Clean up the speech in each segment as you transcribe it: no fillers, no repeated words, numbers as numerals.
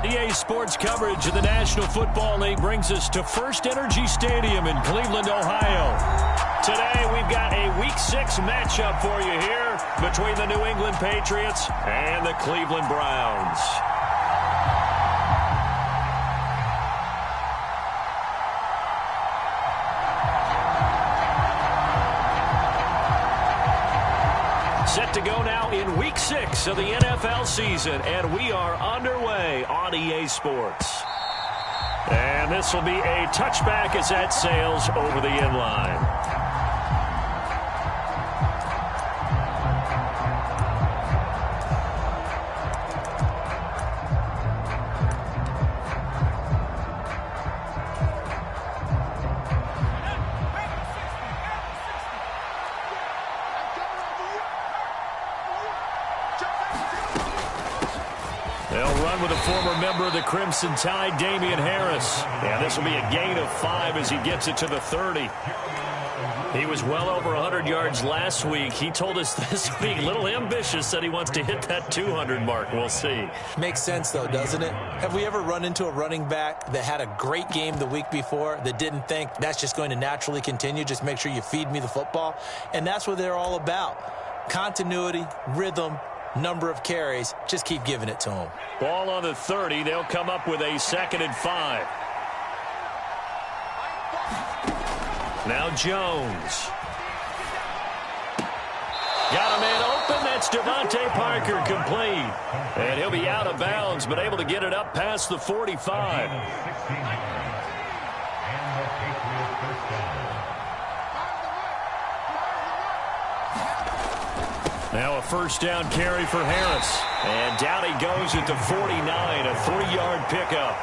EA Sports coverage of the National Football League brings us to First Energy Stadium in Cleveland, Ohio. Today, we've got a Week 6 matchup for you here between the New England Patriots and the Cleveland Browns. Set to go now in Week 6 of the NFL season, and we are underway on EA Sports. And this will be a touchback as that sails over the end line. They'll run with a former member of the Crimson Tide, Damian Harris. And this will be a gain of 5 as he gets it to the 30. He was well over 100 yards last week. He told us this week, a little ambitious, said he wants to hit that 200 mark. We'll see. Makes sense, though, doesn't it? Have we ever run into a running back that had a great game the week before that didn't think that's just going to naturally continue? Just make sure you feed me the football. And that's what they're all about. Continuity, rhythm, number of carries. Just keep giving it to them. Ball on the 30. They'll come up with a 2nd and 5. Now Jones. Got a man open. That's Devontae Parker complete. And he'll be out of bounds, but able to get it up past the 45. Now a first down carry for Harris. And down he goes at the 49, a 3-yard pickup.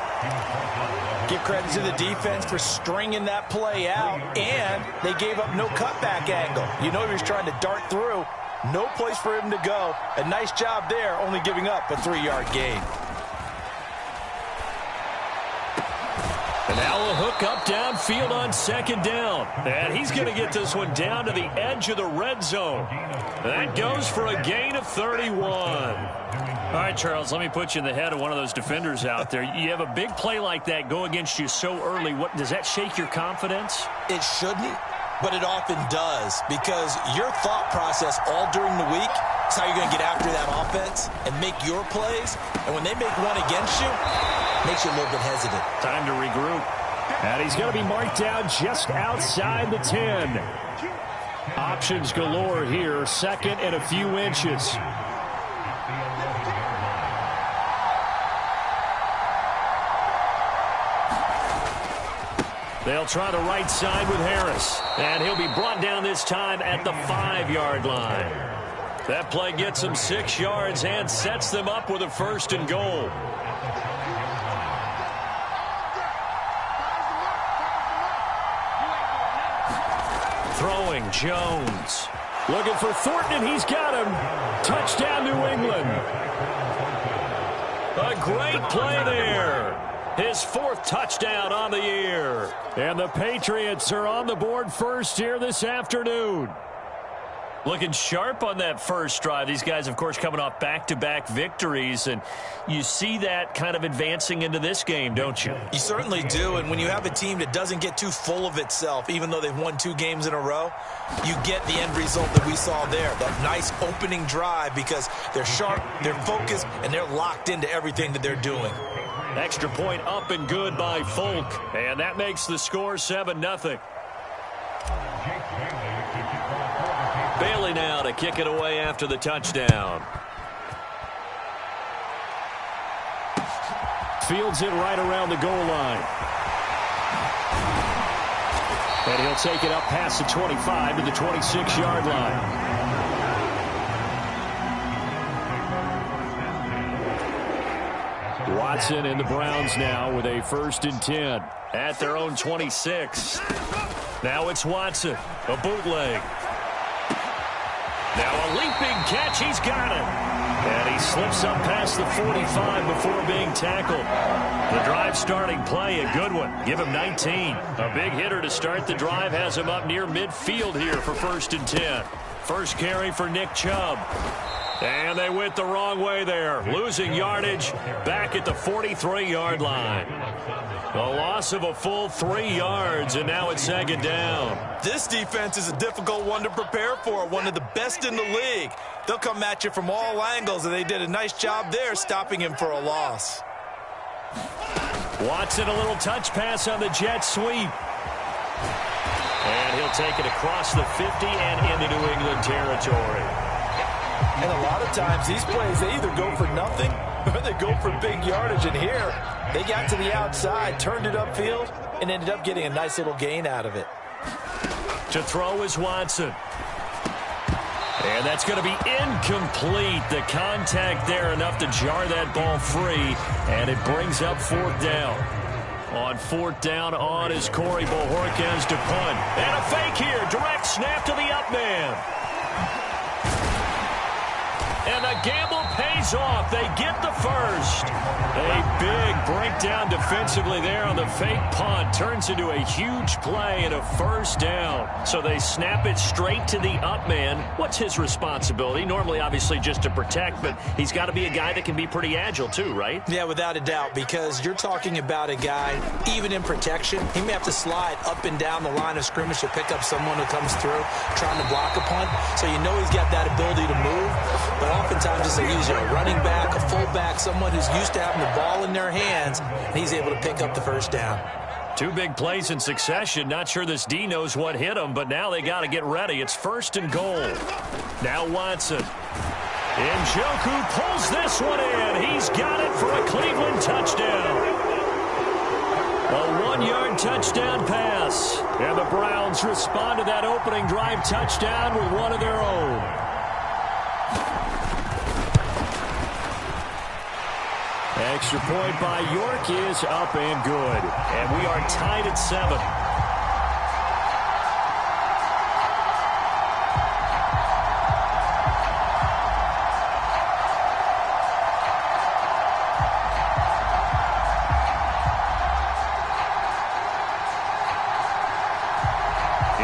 Give credit to the defense for stringing that play out, and they gave up no cutback angle. You know he was trying to dart through. No place for him to go. A nice job there, only giving up a 3-yard gain. And now a hook up downfield on 2nd down. And he's going to get this one down to the edge of the red zone. That goes for a gain of 31. All right, Charles, let me put you in the head of one of those defenders out there. You have a big play like that go against you so early. What does that shake your confidence? It shouldn't, but it often does, because your thought process all during the week is how you're going to get after that offense and make your plays. And when they make one against you, it makes you a little bit hesitant. Time to regroup. And he's going to be marked down just outside the 10. Options galore here, second and a few inches. They'll try the right side with Harris. And he'll be brought down this time at the 5-yard line. That play gets him 6 yards and sets them up with a 1st and goal. Throwing, Jones. Looking for Thornton, and he's got him. Touchdown, New England. A great play there. His 4th touchdown on the year. And the Patriots are on the board first here this afternoon. Looking sharp on that first drive. These guys, of course, coming off back-to-back victories, and you see that kind of advancing into this game, don't you? You certainly do, and when you have a team that doesn't get too full of itself, even though they've won 2 games in a row, you get the end result that we saw there, that nice opening drive, because they're sharp, they're focused, and they're locked into everything that they're doing. Extra point up and good by Folk, and that makes the score 7-0. Bailey now to kick it away after the touchdown. Fields it right around the goal line. And he'll take it up past the 25 to the 26-yard line. Watson and the Browns now with a 1st and 10. At their own 26. Now it's Watson. A bootleg. Now a leaping catch. He's got it. And he slips up past the 45 before being tackled. The drive starting play, a good one. Give him 19. A big hitter to start the drive has him up near midfield here for 1st and 10. First carry for Nick Chubb. And they went the wrong way there. Losing yardage back at the 43-yard line. A loss of a full 3 yards, and now it's 2nd down. This defense is a difficult one to prepare for, one of the best in the league. They'll come at you from all angles, and they did a nice job there stopping him for a loss. Watson, a little touch pass on the jet sweep. And he'll take it across the 50 and into New England territory. And a lot of times these plays, they either go for nothing or they go for big yardage. And here, they got to the outside, turned it upfield, and ended up getting a nice little gain out of it. To throw is Watson. And that's going to be incomplete. The contact there enough to jar that ball free, and it brings up 4th down. On 4th down on is Corey Bojorquez to punt. And a fake here. Direct snap to the up man. And the gamble pays off. They get the 1st. A big breakdown defensively there on the fake punt. Turns into a huge play and a 1st down. So they snap it straight to the up man. What's his responsibility? Normally, obviously, just to protect, but he's got to be a guy that can be pretty agile too, right? Yeah, without a doubt, because you're talking about a guy, even in protection, he may have to slide up and down the line of scrimmage to pick up someone who comes through trying to block a punt. So you know he's got that ability to move, but oftentimes it's either a running back, a fullback, someone who's used to having the ball in their hands, and he's able to pick up the 1st down. 2 big plays in succession. Not sure this D knows what hit him, but now they got to get ready. It's 1st and goal. Now Watson. Njoku pulls this one in. He's got it for a Cleveland touchdown. A 1-yard touchdown pass. And the Browns respond to that opening drive touchdown with one of their own. Extra point by York is up and good. And we are tied at 7.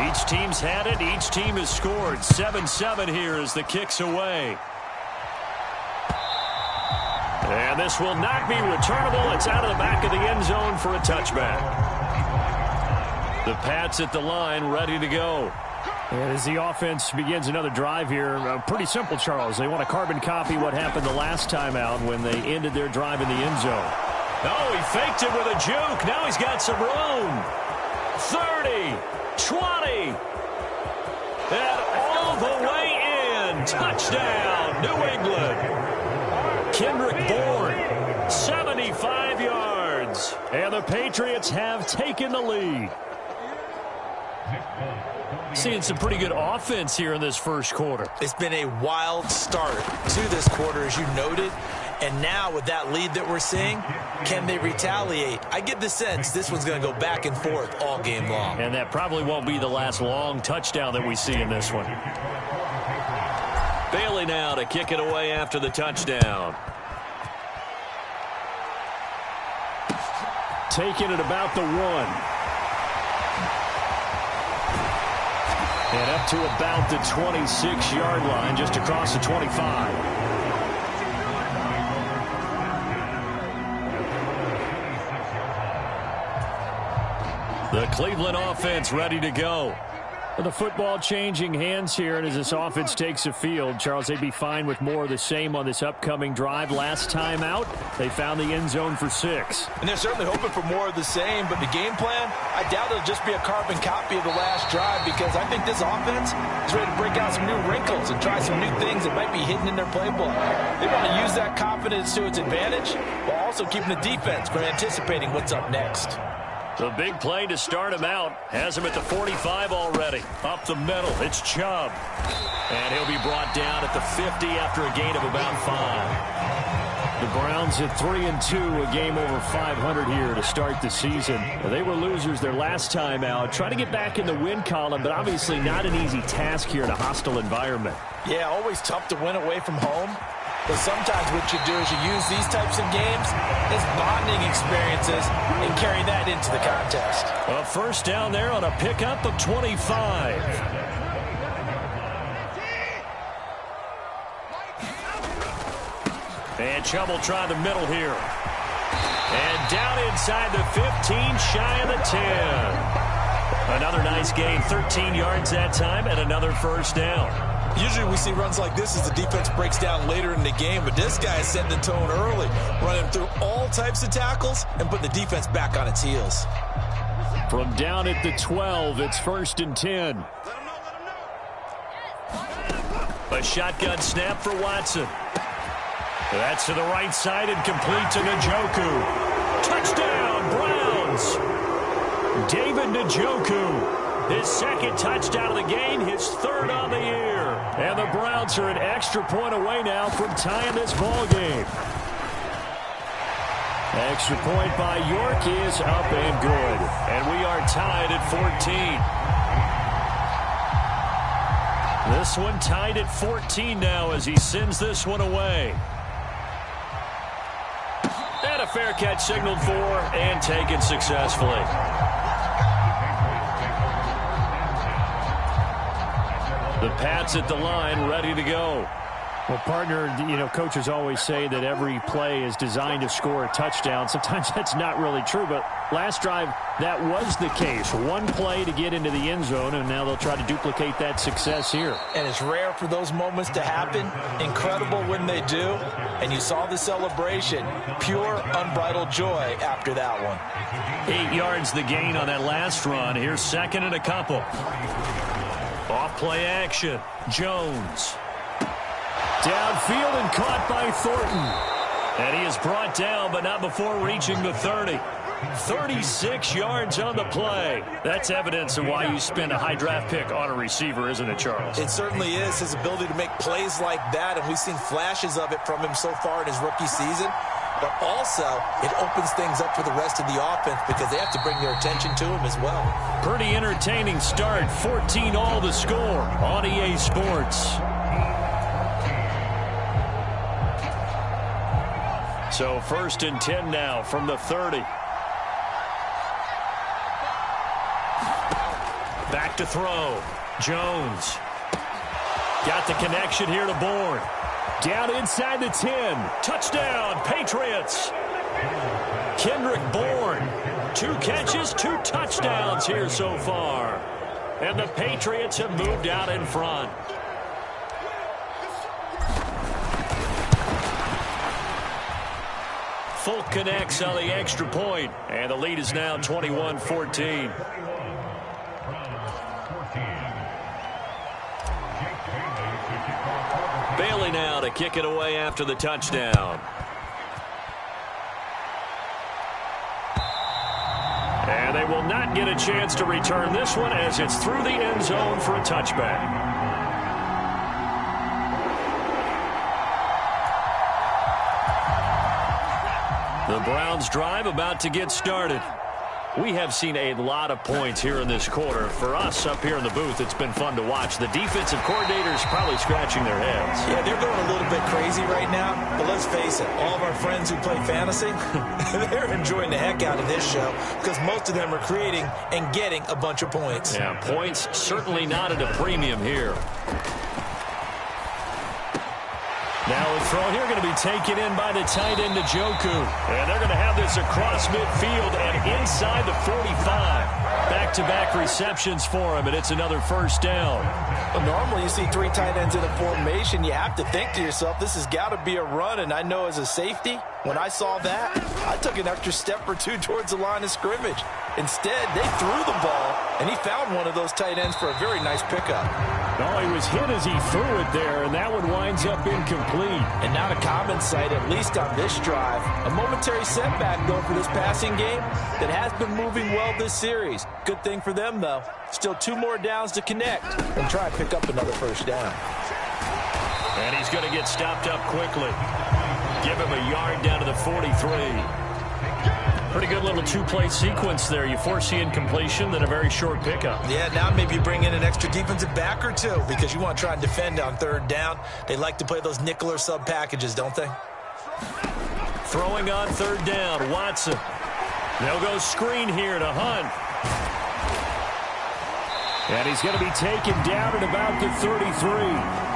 Each team's had it. Each team has scored. 7-7 here as the kick's away. And this will not be returnable. It's out of the back of the end zone for a touchback. The Pats at the line, ready to go. And as the offense begins another drive here, pretty simple, Charles. They want to carbon copy what happened the last time out when they ended their drive in the end zone. Oh, he faked it with a juke. Now he's got some room. 30, 20, and all the way in. Touchdown, New England. Kendrick Bourne, 75 yards. And the Patriots have taken the lead. Seeing some pretty good offense here in this first quarter. It's been a wild start to this quarter, as you noted. And now with that lead that we're seeing, can they retaliate? I get the sense this one's going to go back and forth all game long. And that probably won't be the last long touchdown that we see in this one. Bailey now to kick it away after the touchdown. Taking it about the 1. And up to about the 26-yard line, just across the 25. The Cleveland offense ready to go. The football changing hands here, and as this offense takes the field, Charles, they'd be fine with more of the same on this upcoming drive. Last time out, they found the end zone for 6. And they're certainly hoping for more of the same, but the game plan, I doubt it'll just be a carbon copy of the last drive, because I think this offense is ready to break out some new wrinkles and try some new things that might be hidden in their playbook. They want to use that confidence to its advantage while also keeping the defense from anticipating what's up next. The big play to start him out has him at the 45 already. Up the middle, it's Chubb. And he'll be brought down at the 50 after a gain of about 5. The Browns at 3-2, a game over 500 here to start the season. They were losers their last time out. Trying to get back in the win column, but obviously not an easy task here in a hostile environment. Yeah, always tough to win away from home. But sometimes what you do is you use these types of games as bonding experiences and carry that into the contest. A first down there on a pickup of 25. And Chubb will try the middle here. And down inside the 15, shy of the 10. Another nice gain, 13 yards that time, and another first down. Usually we see runs like this as the defense breaks down later in the game, but this guy is setting the tone early, running through all types of tackles and putting the defense back on its heels. From down at the 12, it's 1st and 10. A shotgun snap for Watson. That's to the right side and complete to Njoku. Touchdown, Browns! David Njoku, his second touchdown of the game, his 3rd on the year. And the Browns are an extra point away now from tying this ball game. Extra point by York is up and good. And we are tied at 14. This one tied at 14 now as he sends this one away. And a fair catch signaled for and taken successfully. The Pats at the line, ready to go. Well, partner, coaches always say that every play is designed to score a touchdown. Sometimes that's not really true, but last drive, that was the case. One play to get into the end zone, and now they'll try to duplicate that success here. And it's rare for those moments to happen. Incredible when they do. And you saw the celebration. Pure, unbridled joy after that one. 8 yards the gain on that last run. Here's 2nd and a couple. Off-play action. Jones. Downfield and caught by Thornton. And he is brought down, but not before reaching the 30. 36 yards on the play. That's evidence of why you spend a high draft pick on a receiver, isn't it, Charles? It certainly is. His ability to make plays like that, and we've seen flashes of it from him so far in his rookie season. But also, it opens things up for the rest of the offense because they have to bring their attention to him as well. Pretty entertaining start. 14 all the score on EA Sports. So 1st and 10 now from the 30. Back to throw. Jones. Got the connection here to Bourne. Down inside the 10. Touchdown, Patriots. Kendrick Bourne. 2 catches, 2 touchdowns here so far. And the Patriots have moved out in front. Folk connects on the extra point, and the lead is now 21-14. Bailey now to kick it away after the touchdown. And they will not get a chance to return this one as it's through the end zone for a touchback. The Browns drive about to get started. We have seen a lot of points here in this quarter. For us up here in the booth, it's been fun to watch. The defensive coordinators probably scratching their heads. Yeah, they're going a little bit crazy right now. But let's face it, all of our friends who play fantasy, they're enjoying the heck out of this show because most of them are creating and getting a bunch of points. Yeah, points certainly not at a premium here. Now a throw here going to be taken in by the tight end, Njoku. And they're going to have this across midfield and inside the 45. Back-to-back receptions for him, and it's another first down. Well, normally you see 3 tight ends in a formation. You have to think to yourself, this has got to be a run. And I know as a safety, when I saw that, I took an extra step or 2 towards the line of scrimmage. Instead, they threw the ball, and he found one of those tight ends for a very nice pickup. Oh, he was hit as he threw it there, and that one winds up incomplete. And not a common sight, at least on this drive. A momentary setback, though, for this passing game that has been moving well this series. Good thing for them, though. Still 2 more downs to connect and try and pick up another first down. And he's going to get stopped up quickly. Give him a yard down to the 43. Pretty good little 2-play sequence there. You force the incompletion, then a very short pickup. Yeah, now maybe you bring in an extra defensive back or 2 because you want to try and defend on 3rd down. They like to play those nickel or sub packages, don't they? Throwing on 3rd down, Watson. They'll go screen here to Hunt. And he's going to be taken down at about the 33.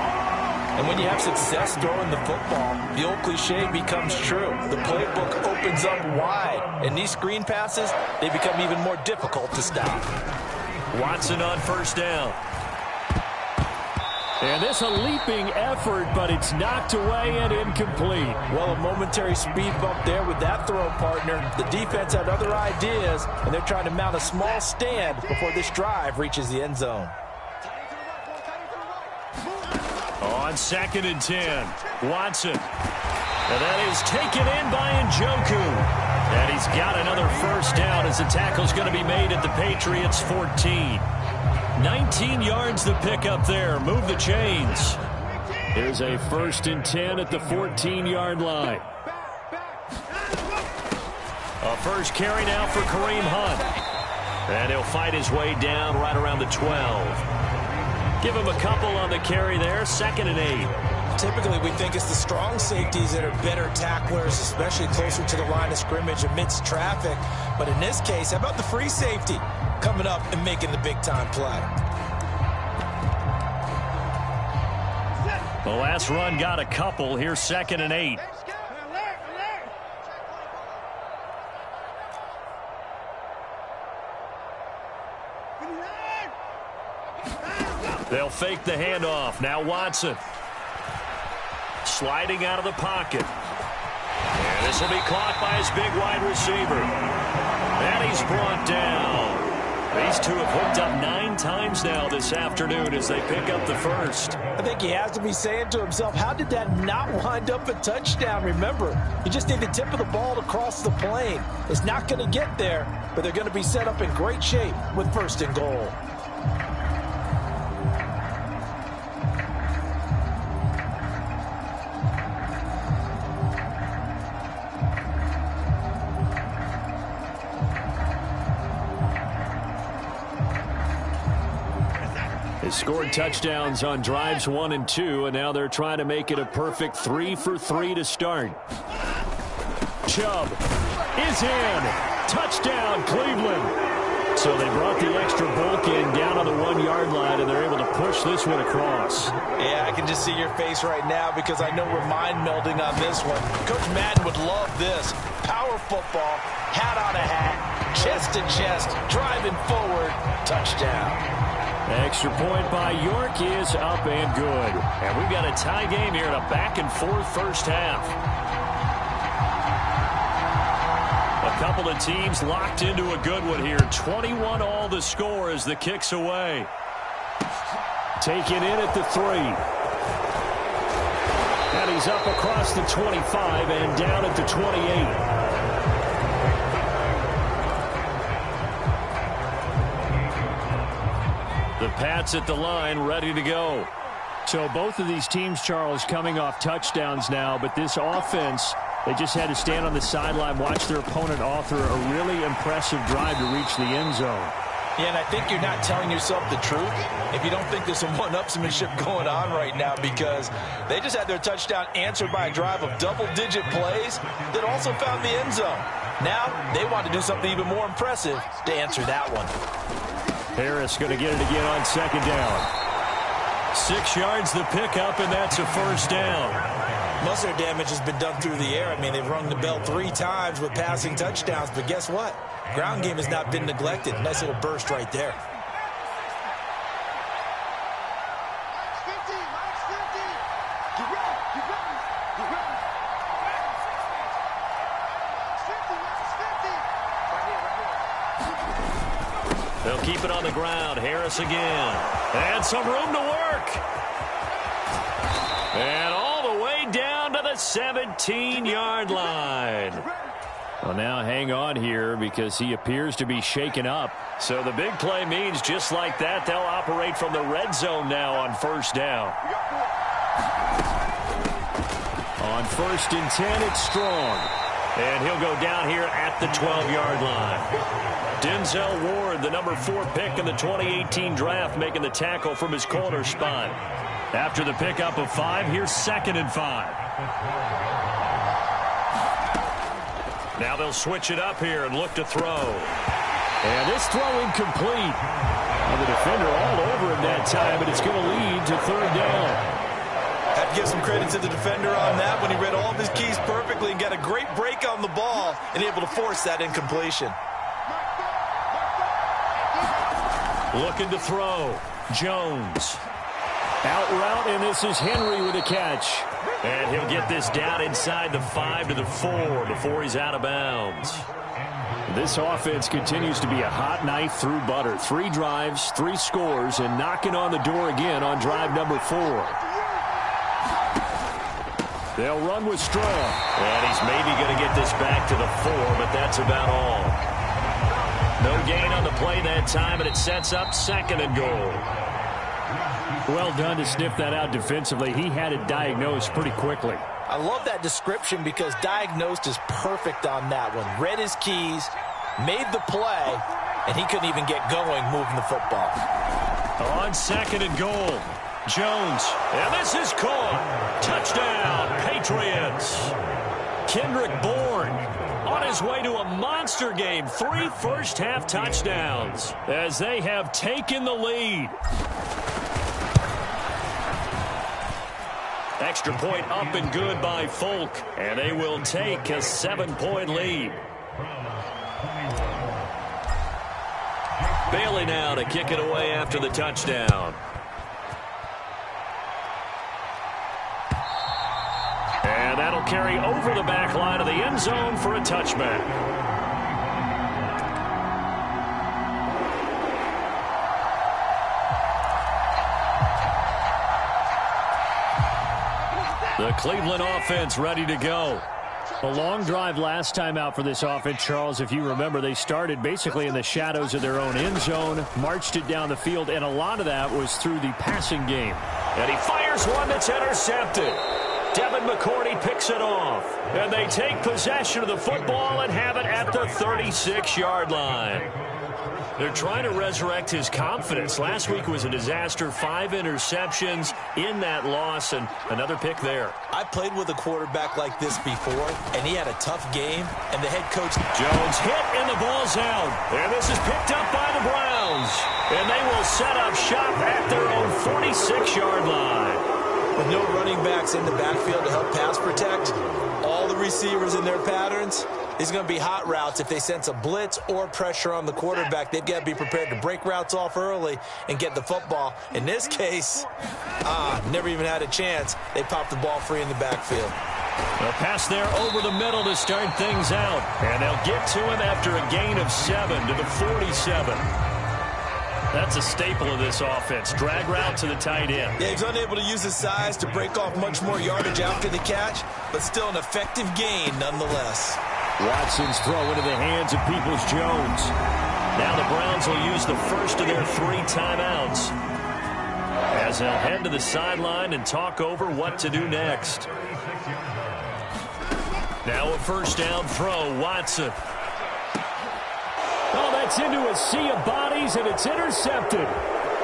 And when you have success throwing the football, the old cliche becomes true. The playbook opens up wide. And these screen passes, they become even more difficult to stop. Watson on 1st down. And this a leaping effort, but it's knocked away and incomplete. Well, a momentary speed bump there with that throw partner. The defense had other ideas, and they're trying to mount a small stand before this drive reaches the end zone. On 2nd and 10, Watson. And that is taken in by Njoku. And he's got another first down as the tackle's going to be made at the Patriots' 14. 19 yards to pick up there. Move the chains. Here's a 1st and 10 at the 14-yard line. A first carry now for Kareem Hunt. And he'll fight his way down right around the 12. Give him a couple on the carry there. 2nd and 8. Typically, we think it's the strong safeties that are better tacklers, especially closer to the line of scrimmage amidst traffic. But in this case, how about the free safety coming up and making the big-time play? The last run got a couple. Here's 2nd and 8. They'll fake the handoff. Now Watson. Sliding out of the pocket. And this will be caught by his big wide receiver. And he's brought down. These two have hooked up 9 times now this afternoon as they pick up the first. I think he has to be saying to himself, how did that not wind up a touchdown? Remember, you just need the tip of the ball to cross the plane. It's not going to get there, but they're going to be set up in great shape with 1st and goal. Scored touchdowns on drives 1 and 2, and now they're trying to make it a perfect 3 for 3 to start. Chubb is in. Touchdown, Cleveland. So they brought the extra bulk in down on the 1-yard line, and they're able to push this one across. Yeah, I can just see your face right now because I know we're mind melding on this one. Coach Madden would love this. Power football, hat on a hat, chest to chest, driving forward, touchdown. Extra point by York is up and good. And we've got a tie game here in a back-and-forth first half. A couple of teams locked into a good one here. 21-all the score as the kick's away. Taken in at the 3. And he's up across the 25 and down at the 28. The Pats at the line, ready to go. So both of these teams, Charles, coming off touchdowns now, but this offense, they just had to stand on the sideline, watch their opponent author a really impressive drive to reach the end zone. Yeah, and I think you're not telling yourself the truth if you don't think there's some one-upsmanship going on right now, because they just had their touchdown answered by a drive of double-digit plays that also found the end zone. Now they want to do something even more impressive to answer that one. Harris going to get it again on second down. 6 yards the pickup, and that's a first down. Most of their damage has been done through the air. I mean, they've rung the bell 3 times with passing touchdowns, but guess what? Ground game has not been neglected. Nice little burst right there. They'll keep it on the ground. Harris again. And some room to work. And all the way down to the 17-yard line. Well, now hang on here because he appears to be shaken up. So the big play means just like that, they'll operate from the red zone now on first down. On 1st and 10, it's Strong. And he'll go down here at the 12-yard line. Denzel Ward, the number 4 pick in the 2018 draft, making the tackle from his corner spot. After the pickup of 5, here's 2nd and 5. Now they'll switch it up here and look to throw. And this throw incomplete. Well, the defender all over him that time, but it's going to lead to 3rd down. Have to give some credit to the defender on that when he read all of his keys perfectly and got a great break on the ball and able to force that incompletion. Looking to throw. Jones. Out route, and this is Henry with a catch. And he'll get this down inside the 5 to the 4 before he's out of bounds. This offense continues to be a hot knife through butter. 3 drives, 3 scores, and knocking on the door again on drive number 4. They'll run with Strong. And he's maybe going to get this back to the 4, but that's about all. No gain on the play that time, and it sets up 2nd and goal. Well done to sniff that out defensively. He had it diagnosed pretty quickly. I love that description because diagnosed is perfect on that one. Read his keys, made the play, and he couldn't even get going moving the football. On 2nd and goal. Jones, and this is caught. Touchdown, Patriots. Kendrick Bourne on his way to a monster game. 3 first-half touchdowns as they have taken the lead. Extra point up and good by Folk, and they will take a 7-point lead. Bailey now to kick it away after the touchdown. And that'll carry over the back line of the end zone for a touchback. The Cleveland offense ready to go. A long drive last time out for this offense, Charles. If you remember, they started basically in the shadows of their own end zone, marched it down the field, and a lot of that was through the passing game. And he fires one that's intercepted. Devin McCourty picks it off. And they take possession of the football and have it at the 36-yard line. They're trying to resurrect his confidence. Last week was a disaster. 5 interceptions. in that loss, and another pick there. I played with a quarterback like this before, and he had a tough game, and the head coach... Jones hit, and the ball's out. And this is picked up by the Browns. And they will set up shop at their own 46-yard line. With no running backs in the backfield to help pass protect, all the receivers in their patterns, it's going to be hot routes. If they sense a blitz or pressure on the quarterback, they've got to be prepared to break routes off early and get the football. In this case, never even had a chance. They popped the ball free in the backfield. A pass there over the middle to start things out. And they'll get to him after a gain of 7 to the 47. That's a staple of this offense. Drag route to the tight end. Yeah, he's unable to use his size to break off much more yardage after the catch, but still an effective gain nonetheless. Watson's throw into the hands of Peoples-Jones. Now the Browns will use the first of their 3 timeouts as they'll head to the sideline and talk over what to do next. Now a first down throw, Watson. Oh, that's into a sea of bodies, and it's intercepted.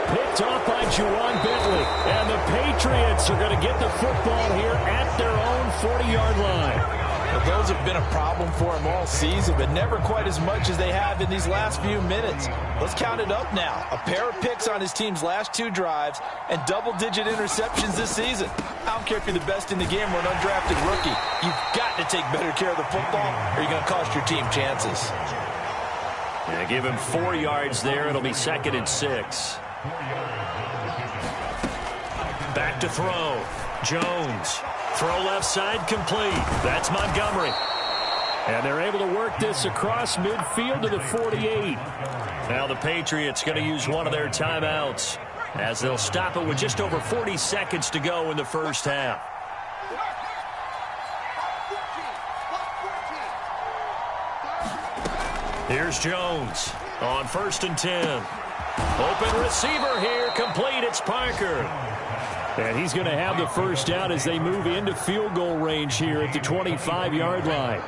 Picked off by Juwan Bentley. And the Patriots are going to get the football here at their own 40-yard line. Well, those have been a problem for him all season, but never quite as much as they have in these last few minutes. Let's count it up now. A pair of picks on his team's last 2 drives and double-digit interceptions this season. I don't care if you're the best in the game or an undrafted rookie. You've got to take better care of the football or you're going to cost your team chances. Yeah, give him 4 yards there. It'll be 2nd and 6. Back to throw. Jones. Throw left side complete. That's Montgomery. And they're able to work this across midfield to the 48. Now the Patriots going to use one of their timeouts as they'll stop it with just over 40 seconds to go in the first half. Here's Jones on 1st and 10. Open receiver here, complete. It's Parker. And he's going to have the first down as they move into field goal range here at the 25-yard line.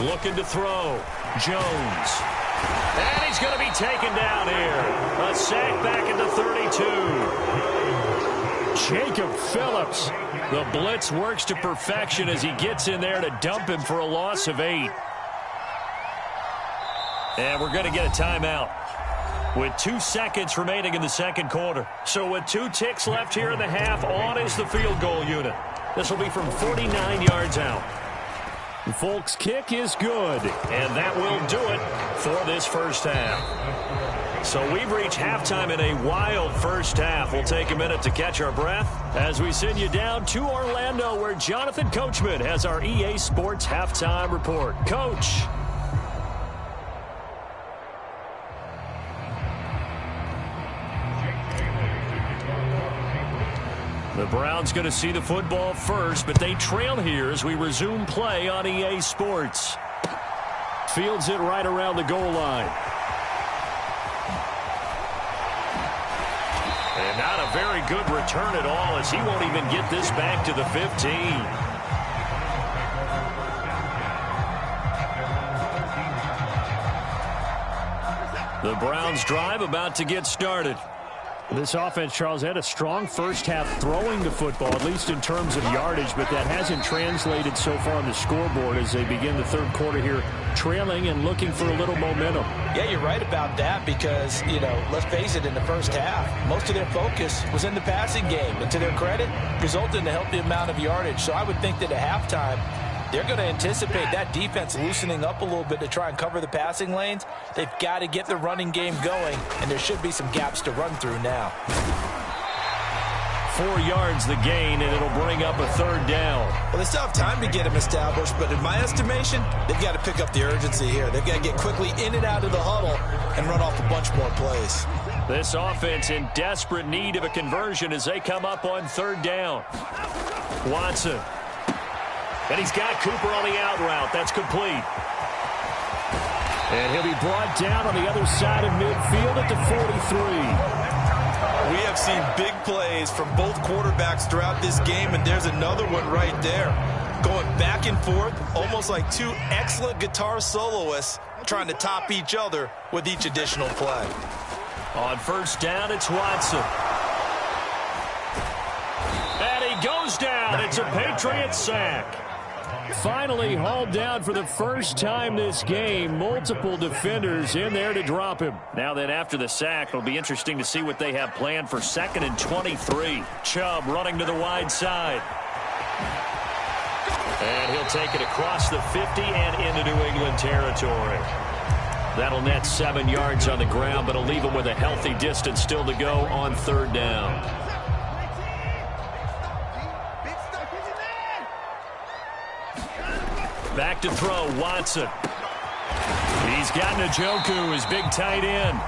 Looking to throw. Jones. And he's going to be taken down here. A sack back at the 32. Jacob Phillips. The blitz works to perfection as he gets in there to dump him for a loss of 8. And we're going to get a timeout with 2 seconds remaining in the second quarter. So with 2 ticks left here in the half, on is the field goal unit. This will be from 49 yards out. Folks' kick is good. And that will do it for this first half. So we've reached halftime in a wild first half. We'll take a minute to catch our breath as we send you down to Orlando, where Jonathan Coachman has our EA Sports halftime report. Coach. The Browns going to see the football first, but they trail here as we resume play on EA Sports. Fields it right around the goal line. And not a very good return at all, as he won't even get this back to the 15. The Browns drive about to get started. This offense, Charles, had a strong first half throwing the football, at least in terms of yardage, but that hasn't translated so far on the scoreboard as they begin the third quarter here, trailing and looking for a little momentum. Yeah, you're right about that because, you know, let's face it, in the first half, most of their focus was in the passing game. And to their credit, resulted in a healthy amount of yardage. So I would think that at halftime, they're going to anticipate that defense loosening up a little bit to try and cover the passing lanes. They've got to get the running game going, and there should be some gaps to run through now. 4 yards the gain, and it'll bring up a third down. Well, they still have time to get him established, but in my estimation, they've got to pick up the urgency here. They've got to get quickly in and out of the huddle and run off a bunch more plays. This offense in desperate need of a conversion as they come up on third down. Watson. And he's got Cooper on the out route. That's complete. And he'll be brought down on the other side of midfield at the 43. We have seen big plays from both quarterbacks throughout this game, and there's another one right there. Going back and forth, almost like 2 excellent guitar soloists trying to top each other with each additional play. On first down, it's Watson. And he goes down. It's a Patriots sack. Finally hauled down for the first time this game. Multiple defenders in there to drop him. Now then, after the sack, it'll be interesting to see what they have planned for 2nd and 23. Chubb running to the wide side. And he'll take it across the 50 and into New England territory. That'll net 7 yards on the ground, but it'll leave him with a healthy distance still to go on 3rd down. Back to throw, Watson. He's got Njoku, his big tight end.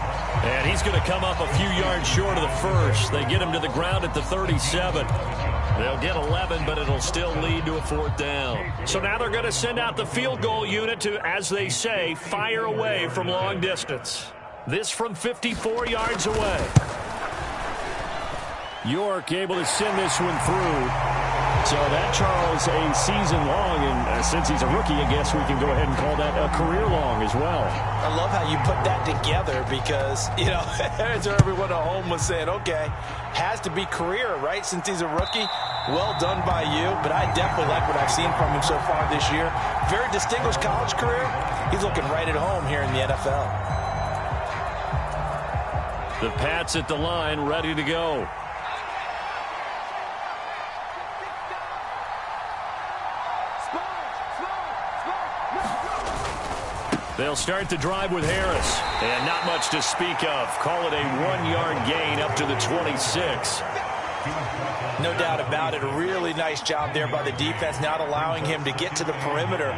And he's going to come up a few yards short of the first. They get him to the ground at the 37. They'll get 11, but it'll still lead to a 4th down. So now they're going to send out the field goal unit to, as they say, fire away from long distance. This from 54 yards away. York able to send this one through. So that, Charles, a season long, and since he's a rookie, I guess we can go ahead and call that a career long as well. I love how you put that together because, you know, as everyone at home was saying, okay, has to be career, right, since he's a rookie. Well done by you, but I definitely like what I've seen from him so far this year. Very distinguished college career. He's looking right at home here in the NFL. The Pats at the line, ready to go. They'll start the drive with Harris. And not much to speak of. Call it a 1-yard gain up to the 26. No doubt about it. A really nice job there by the defense, not allowing him to get to the perimeter.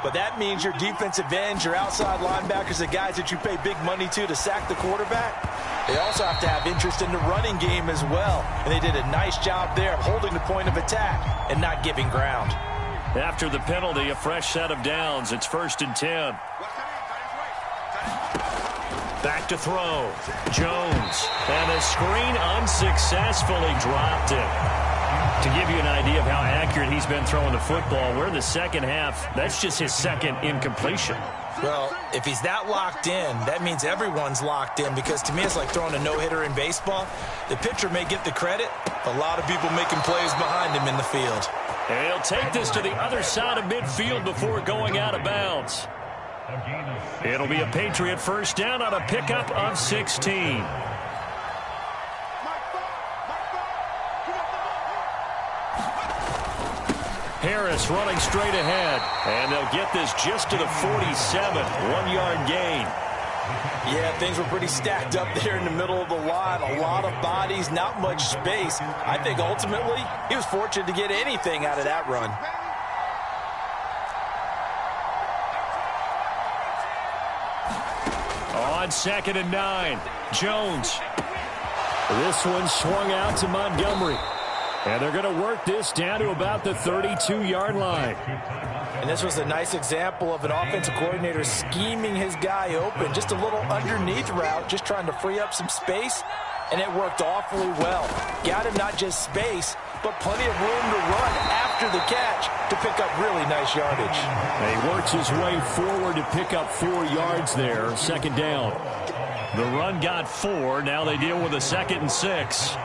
But that means your defensive ends, your outside linebackers, the guys that you pay big money to sack the quarterback, they also have to have interest in the running game as well. And they did a nice job there of holding the point of attack and not giving ground. After the penalty, a fresh set of downs. It's 1st and 10. Back to throw. Jones. And the screen unsuccessfully dropped him. To give you an idea of how accurate he's been throwing the football, we're in the second half. That's just his 2nd incompletion. Well, if he's that locked in, that means everyone's locked in, because to me it's like throwing a no-hitter in baseball. The pitcher may get the credit, a lot of people making plays behind him in the field. And he'll take this to the other side of midfield before going out of bounds. It'll be a Patriot first down on a pickup of 16. Harris running straight ahead. And they'll get this just to the 47. 1-yard gain. Yeah, things were pretty stacked up there in the middle of the line. A lot of bodies, not much space. I think ultimately he was fortunate to get anything out of that run. On 2nd and 9, Jones. This one swung out to Montgomery. And they're going to work this down to about the 32-yard line. And this was a nice example of an offensive coordinator scheming his guy open. Just a little underneath route, just trying to free up some space. And it worked awfully well. Got him not just space, but plenty of room to run after the catch to pick up really nice yardage. He works his way forward to pick up 4 yards there. 2nd down. The run got 4. Now they deal with a 2nd and 6.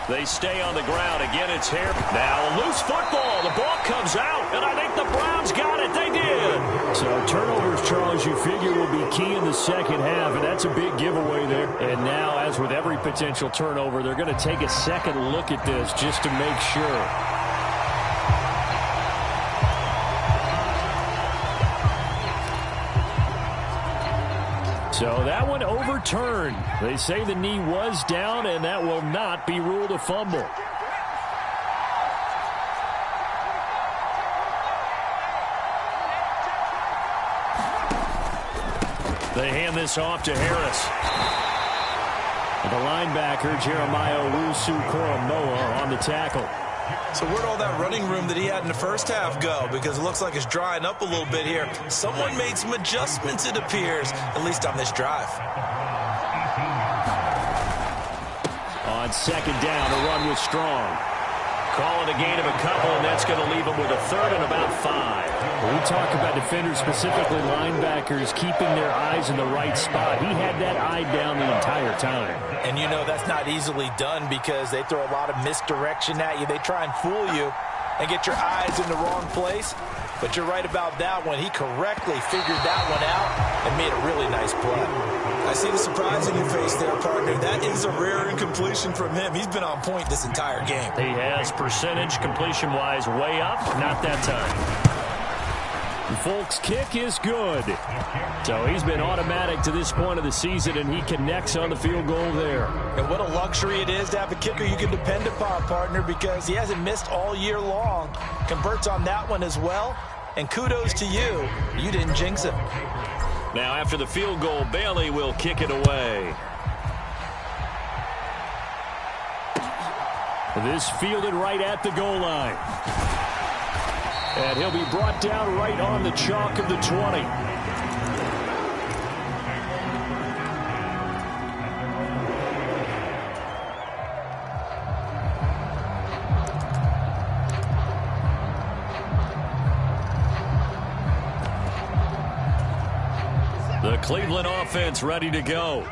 They stay on the ground. Again, it's here. Now a loose football. The ball comes out, and I think the Browns got it. They did. So turnovers, Charles, you figure will be key in the second half, and that's a big giveaway there. And now, as with every potential turnover, they're going to take a second look at this just to make sure. So that one overturned. They say the knee was down, and that will not be ruled a fumble. They hand this off to Harris. The linebacker, Jeremiah Owusu-Koramoah, on the tackle. So where'd all that running room that he had in the first half go? Because it looks like it's drying up a little bit here. Someone made some adjustments, it appears, at least on this drive. On second down, the run was strong. Call it a gain of a couple, and that's going to leave him with a third and about 5. When we talk about defenders, specifically linebackers, keeping their eyes in the right spot. He had that eye down the entire time. And you know that's not easily done because they throw a lot of misdirection at you. They try and fool you and get your eyes in the wrong place. But you're right about that one. He correctly figured that one out and made a really nice play. I see the surprise in your face there, partner. That is a rare incompletion from him. He's been on point this entire game. He has percentage completion-wise way up. Not that time. Folks' kick is good. So he's been automatic to this point of the season, and he connects on the field goal there. And what a luxury it is to have a kicker you can depend upon, partner, because he hasn't missed all year long. Converts on that one as well. And kudos to you. You didn't jinx it. Now, after the field goal, Bailey will kick it away. This fielded right at the goal line. And he'll be brought down right on the chalk of the 20. The Cleveland offense ready to go.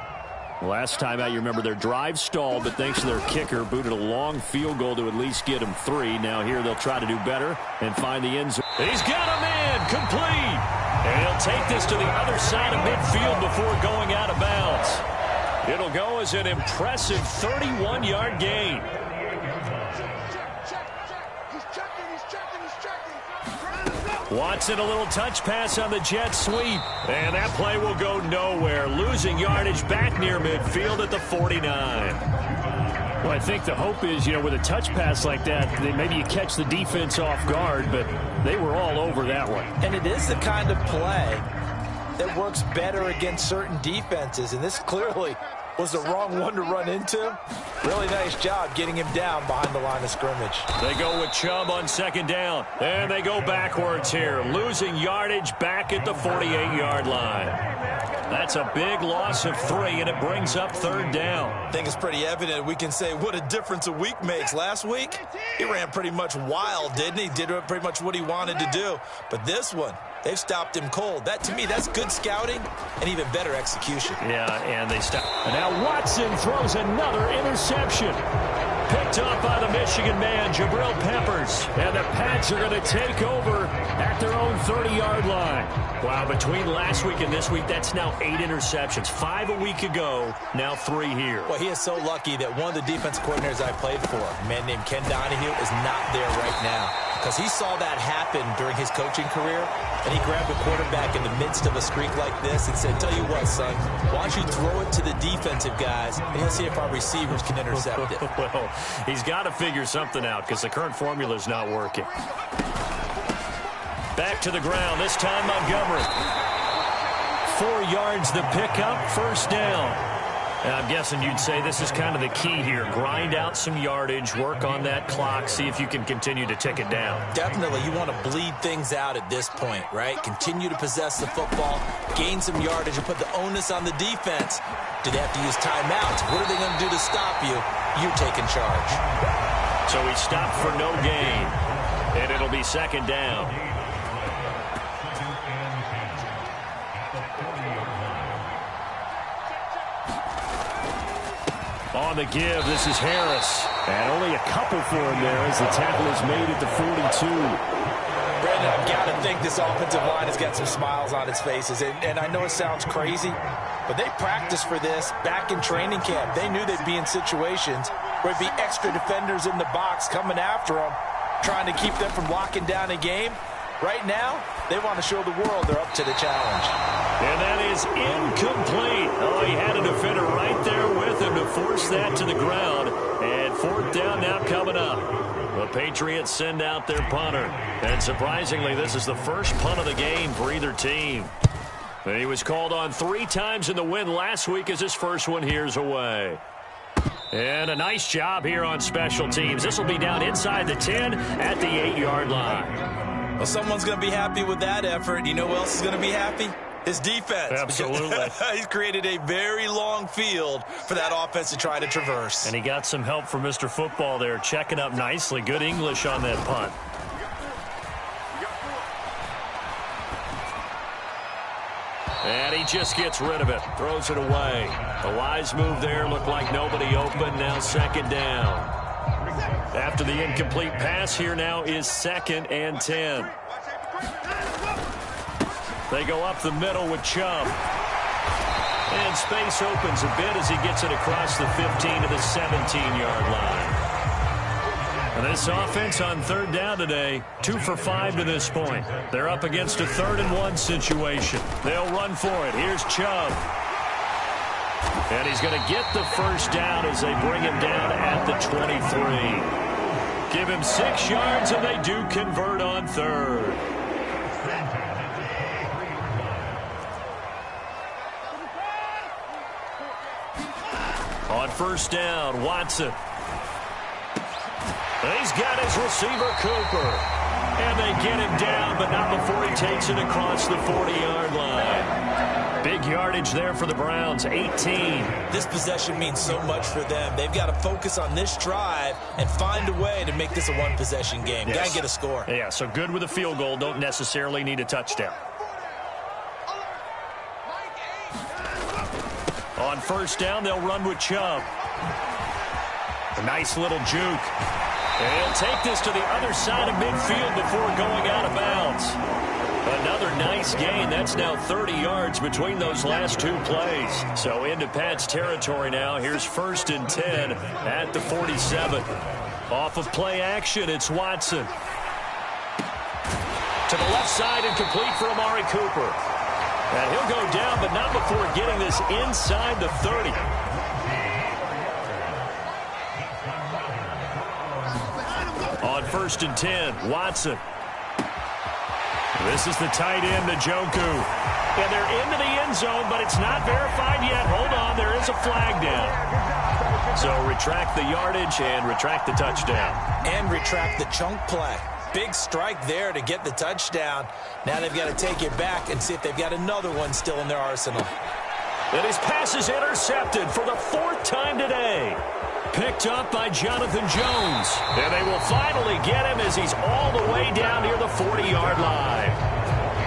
Last time out, you remember their drive stalled, but thanks to their kicker, booted a long field goal to at least get them 3. Now here they'll try to do better and find the end zone. He's got him in, complete. And he'll take this to the other side of midfield before going out of bounds. It'll go as an impressive 31-yard gain. Watson, a little touch pass on the jet sweep. And that play will go nowhere. Losing yardage back near midfield at the 49. Well, I think the hope is, with a touch pass like that, maybe you catch the defense off guard, but they were all over that one. And it is the kind of play that works better against certain defenses. And this clearly was the wrong one to run into. Really nice job getting him down behind the line of scrimmage. They go with Chubb on second down. And they go backwards here. Losing yardage back at the 48-yard line. That's a big loss of 3, and it brings up third down. I think it's pretty evident. We can say what a difference a week makes. Last week, he ran pretty much wild, didn't he? Did pretty much what he wanted to do. But this one, they've stopped him cold. That, to me, that's good scouting and even better execution. Yeah, and they stop. And now Watson throws another interception. Picked up by the Michigan man, Jabril Peppers. And the Pats are going to take over at their own 30-yard line. Wow, between last week and this week, that's now 8 interceptions. 5 a week ago, now 3 here. Well, he is so lucky that one of the defense coordinators I played for, a man named Ken Donahue, is not there right now. Because he saw that happen during his coaching career, and he grabbed a quarterback in the midst of a streak like this and said, tell you what, son, why don't you throw it to the defensive guys, and let's see if our receivers can intercept it. Well, he's got to figure something out because the current formula is not working. Back to the ground, this time Montgomery. 4 yards the pickup, first down. And I'm guessing you'd say this is kind of the key here. Grind out some yardage, work on that clock, see if you can continue to tick it down. Definitely. You want to bleed things out at this point, right? Continue to possess the football, gain some yardage, and put the onus on the defense. Do they have to use timeouts? What are they going to do to stop you? You're taking charge. So he stopped for no gain, and it'll be second down. On the give, this is Harris. And only a couple for him there as the tackle is made at the 42. Brandon, I've got to think this offensive line has got some smiles on its faces. And I know it sounds crazy, but they practiced for this back in training camp. They knew they'd be in situations where there'd be extra defenders in the box coming after them, trying to keep them from locking down a game. Right now, they want to show the world they're up to the challenge. And that is incomplete. Oh, he had a defender right there with him to force that to the ground. And fourth down now coming up. The Patriots send out their punter. And surprisingly, this is the first punt of the game for either team. And he was called on 3 times in the win last week as his first one here's away. And a nice job here on special teams. This will be down inside the 10 at the 8-yard line. Well, someone's going to be happy with that effort. You know who else is going to be happy? His defense. Absolutely. He's created a very long field for that offense to try to traverse. And he got some help from Mr. Football there, checking up nicely. Good English on that punt. And he just gets rid of it, throws it away. A wise move there, looked like nobody open, now second down. After the incomplete pass, here now is 2nd and 10. They go up the middle with Chubb. And space opens a bit as he gets it across the 15 to the 17-yard line. And this offense on 3rd down today, 2 for 5 to this point. They're up against a 3rd and 1 situation. They'll run for it. Here's Chubb. And he's going to get the first down as they bring him down at the 23. Give him 6 yards, and they do convert on 3rd. On 1st down, Watson. He's got his receiver, Cooper. And they get him down, but not before he takes it across the 40-yard line. Big yardage there for the Browns, 18. This possession means so much for them. They've got to focus on this drive and find a way to make this a one-possession game. Yes. Got to get a score. Yeah, so good with a field goal. Don't necessarily need a touchdown. On 1st down, they'll run with Chubb. A nice little juke. And he'll take this to the other side of midfield before going out of bounds. Another nice gain. That's now 30 yards between those last 2 plays. So into Pat's territory now. Here's 1st and 10 at the 47. Off of play action, it's Watson. To the left side and complete for Amari Cooper. And he'll go down, but not before getting this inside the 30. On 1st and 10, Watson. This is the tight end, Njoku. And they're into the end zone, but it's not verified yet. Hold on, there is a flag down. So retract the yardage and retract the touchdown. And retract the chunk play. Big strike there to get the touchdown. Now they've got to take it back and see if they've got another one still in their arsenal. And his pass is intercepted for the 4th time today. Picked up by Jonathan Jones. And they will finally get him as he's all the way down near the 40-yard line.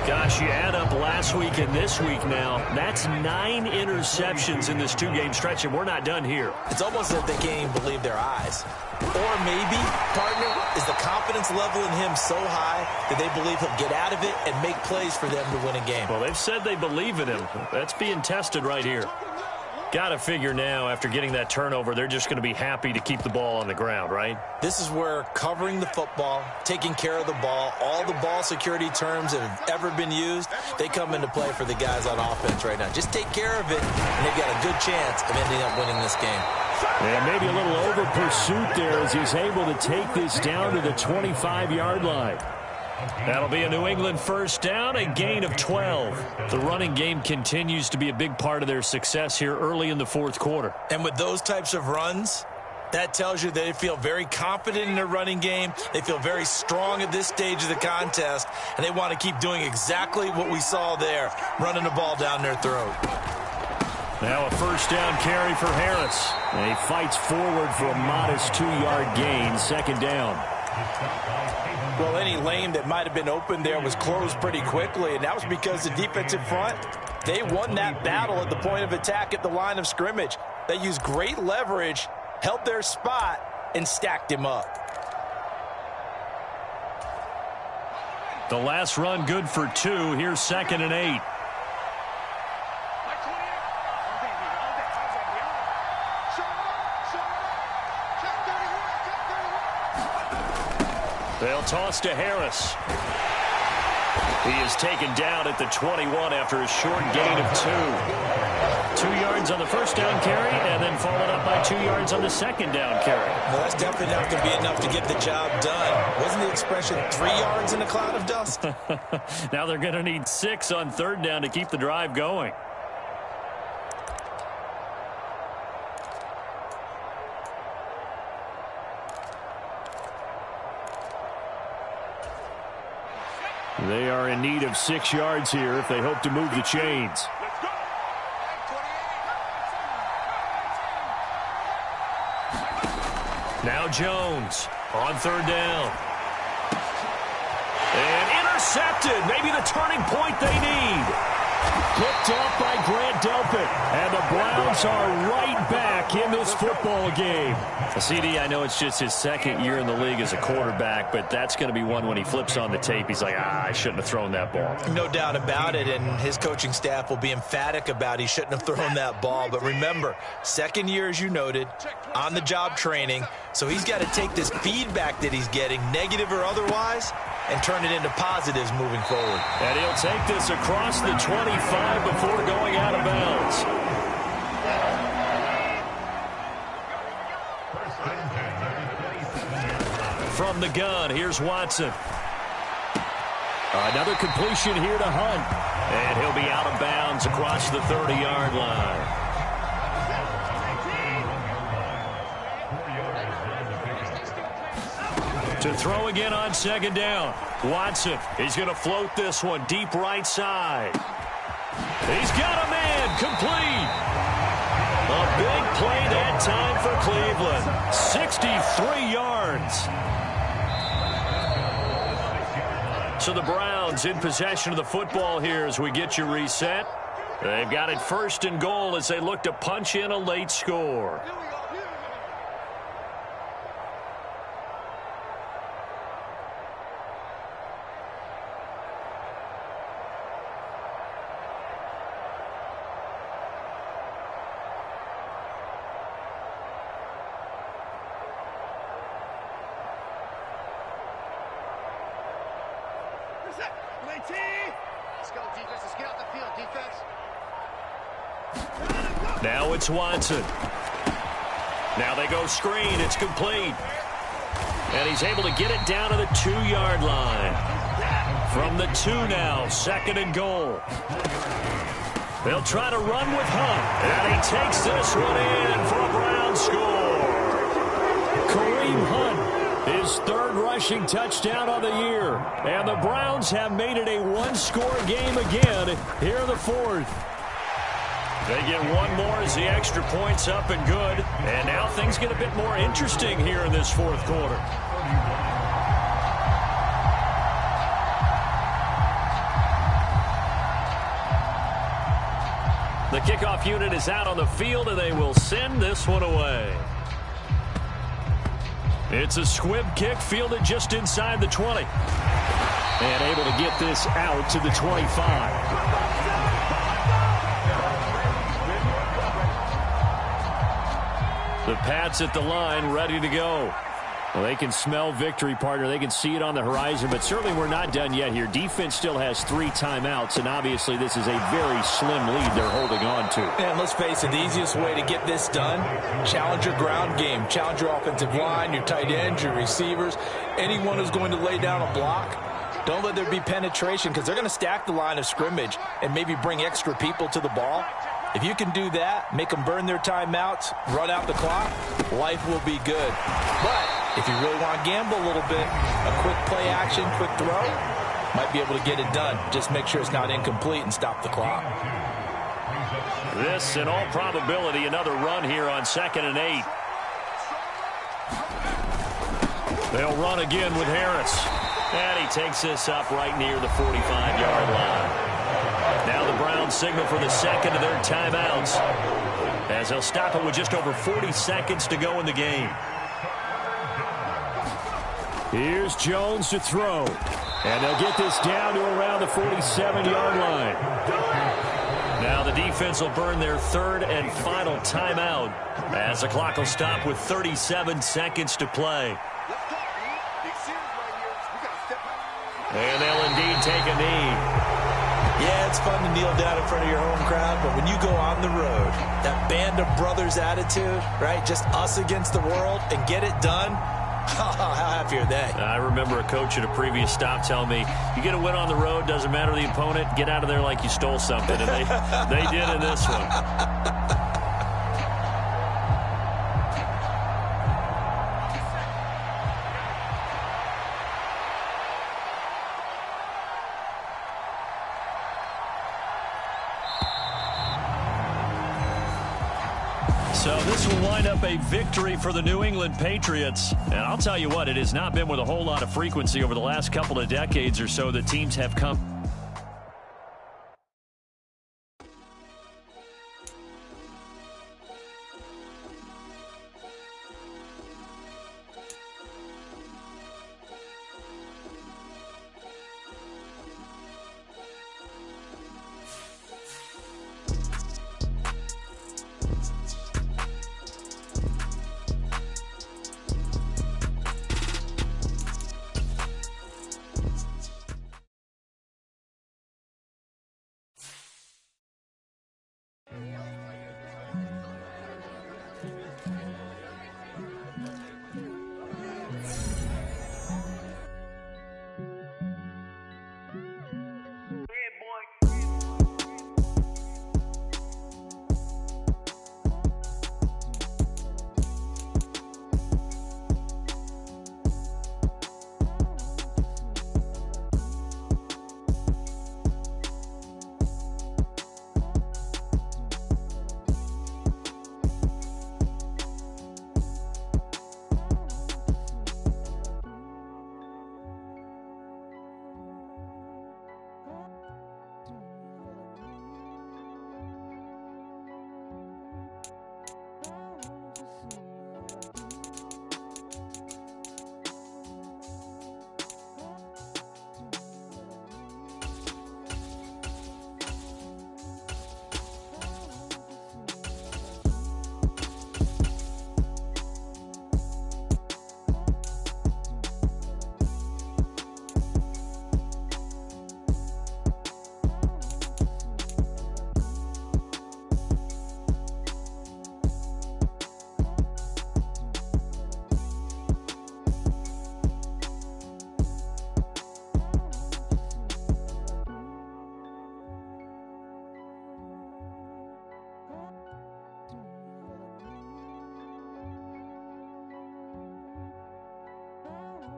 Gosh, you add up last week and this week now. That's 9 interceptions in this 2-game stretch, and we're not done here. It's almost as if they can't even believe their eyes. Or maybe, partner, is the confidence level in him so high that they believe he'll get out of it and make plays for them to win a game. Well, they've said they believe in him. That's being tested right here. Got to figure now, after getting that turnover, they're just going to be happy to keep the ball on the ground, right? This is where covering the football, taking care of the ball, all the ball security terms that have ever been used, they come into play for the guys on offense right now. Just take care of it, and they've got a good chance of ending up winning this game. And maybe a little over pursuit there as he's able to take this down to the 25-yard line. That'll be a New England 1st down, a gain of 12. The running game continues to be a big part of their success here early in the 4th quarter. And with those types of runs, that tells you they feel very confident in their running game. They feel very strong at this stage of the contest, and they want to keep doing exactly what we saw there, running the ball down their throat. Now a 1st down carry for Harris. And he fights forward for a modest 2-yard gain, 2nd down. Well, any lane that might have been open there was closed pretty quickly, and that was because the defensive front, they won that battle at the point of attack at the line of scrimmage. They used great leverage, held their spot, and stacked him up. The last run good for 2. Here's 2nd and 8. They'll toss to Harris. He is taken down at the 21 after a short gain of 2. 2 yards on the 1st down carry, and then followed up by 2 yards on the 2nd down carry. Well, that's definitely not going to be enough to get the job done. Wasn't the expression 3 yards in a cloud of dust? Now they're going to need 6 on 3rd down to keep the drive going. They are in need of 6 yards here if they hope to move the chains. Now Jones on 3rd down. And intercepted. Maybe the turning point they need. Picked off by Grant Delpit. And the Browns are right back in this football game. CD, I know it's just his 2nd year in the league as a quarterback, but that's going to be one when he flips on the tape. He's like, I shouldn't have thrown that ball. No doubt about it, and his coaching staff will be emphatic about he shouldn't have thrown that ball. But remember, 2nd year, as you noted, on-the-job training, so he's got to take this feedback that he's getting, negative or otherwise, and turn it into positives moving forward. And he'll take this across the 25 before going out of bounds. From the gun, here's Watson. Another completion here to Hunt. And he'll be out of bounds across the 30-yard line. To throw again on 2nd down. Watson, he's going to float this one deep right side. He's got a man, complete. A big play that time for Cleveland. 63 yards. So the Browns in possession of the football here as we get you reset. They've got it 1st and goal as they look to punch in a late score. Now it's Watson. Now they go screen. It's complete. And he's able to get it down to the 2-yard line. From the 2 now, 2nd and goal. They'll try to run with Hunt. And he takes this one in for a Brown score. Kareem Hunt, his 3rd rushing touchdown on the year. And the Browns have made it a 1-score game again here in the 4th. They get one more as the extra point's up and good. And now things get a bit more interesting here in this 4th quarter. The kickoff unit is out on the field, and they will send this one away. It's a squib kick fielded just inside the 20. And able to get this out to the 25. The Pats at the line, ready to go. Well, they can smell victory, partner. They can see it on the horizon, but certainly we're not done yet here. Defense still has 3 timeouts, and obviously this is a very slim lead they're holding on to. And let's face it, the easiest way to get this done, challenge your ground game. Challenge your offensive line, your tight ends, your receivers, anyone who's going to lay down a block. Don't let there be penetration because they're going to stack the line of scrimmage and maybe bring extra people to the ball. If you can do that, make them burn their timeouts, run out the clock, life will be good. But if you really want to gamble a little bit, a quick play action, quick throw, might be able to get it done. Just make sure it's not incomplete and stop the clock. This, in all probability, another run here on 2nd and 8. They'll run again with Harris. And he takes this up right near the 45-yard line. Now the Browns signal for the 2nd of their timeouts as they'll stop it with just over 40 seconds to go in the game. Here's Jones to throw. And they'll get this down to around the 47-yard line. Now the defense will burn their 3rd and final timeout as the clock will stop with 37 seconds to play. And they'll indeed take a knee. Yeah, it's fun to kneel down in front of your home crowd, but when you go on the road, that band of brothers attitude, right, just us against the world, and get it done, how happy are they? I remember a coach at a previous stop telling me, you get a win on the road, doesn't matter the opponent, get out of there like you stole something, and they did in this one. So this will wind up a victory for the New England Patriots. And I'll tell you what, it has not been with a whole lot of frequency over the last couple of decades or so that teams have come.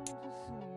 To see